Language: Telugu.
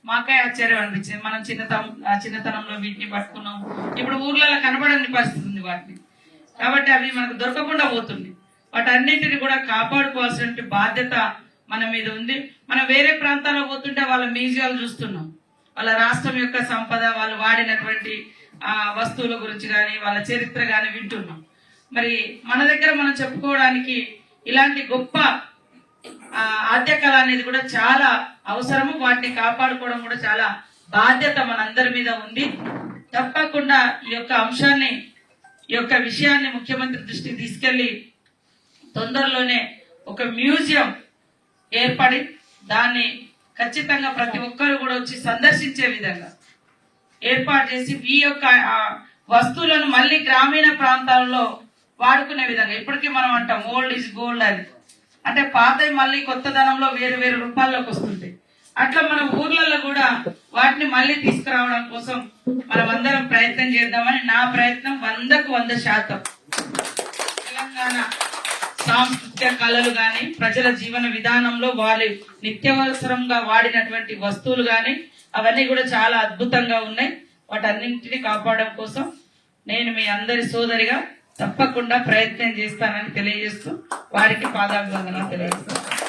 మాకే ఆశ్చర్యం అనిపించింది. మనం చిన్నతనంలో వీటిని పట్టుకున్నాం, ఇప్పుడు ఊర్లలో కనబడని పరిస్థితి ఉంది వాటిని. కాబట్టి అవి మనకు దొరకకుండా పోతుంది. వాటన్నింటిని కూడా కాపాడుకోవాల్సిన బాధ్యత మన మీద ఉంది. మనం వేరే ప్రాంతాల్లో పోతుంటే వాళ్ళ మ్యూజియాలు చూస్తున్నాం, వాళ్ళ రాష్ట్రం యొక్క సంపద, వాళ్ళు వాడినటువంటి వస్తువుల గురించి కానీ వాళ్ళ చరిత్ర కానీ వింటున్నాం. మరి మన దగ్గర మనం చెప్పుకోవడానికి ఇలాంటి గొప్ప ఆద్య కళ అనేది కూడా చాలా అవసరము. వాటిని కాపాడుకోవడం కూడా చాలా బాధ్యత మనందరి మీద ఉంది. తప్పకుండా ఈ యొక్క అంశాన్ని, ఈ యొక్క విషయాన్ని ముఖ్యమంత్రి దృష్టికి తీసుకెళ్లి తొందరలోనే ఒక మ్యూజియం ఏర్పడి దాన్ని ఖచ్చితంగా ప్రతి ఒక్కరు కూడా వచ్చి సందర్శించే విధంగా ఏర్పాటు చేసి ఈ యొక్క వస్తువులను మళ్ళీ గ్రామీణ ప్రాంతాల్లో వాడుకునే విధంగా. ఇప్పటికీ మనం అంటాం ఓల్డ్ ఈజ్ గోల్డ్ అని, అంటే పాతవి మళ్ళీ కొత్తదనంలో వేరు వేరు రూపాల్లోకి వస్తుంటాయి. అట్లా మన ఊర్లలో కూడా వాటిని మళ్ళీ తీసుకురావడం కోసం మనం అందరం ప్రయత్నం చేద్దామని నా ప్రయత్నం 100కు 100%. తెలంగాణ సాంస్కృతిక కళలు గాని, ప్రజల జీవన విధానంలో వాళ్ళు నిత్యావసరంగా వాడినటువంటి వస్తువులు గాని అవన్నీ కూడా చాలా అద్భుతంగా ఉన్నాయి. వాటన్నింటినీ కాపాడడం కోసం నేను మీ అందరి సోదరిగా తప్పకుండా ప్రయత్నం చేస్తానని తెలియజేస్తూ వారికి పాదాభివందనాలు తెలియజేస్తాను.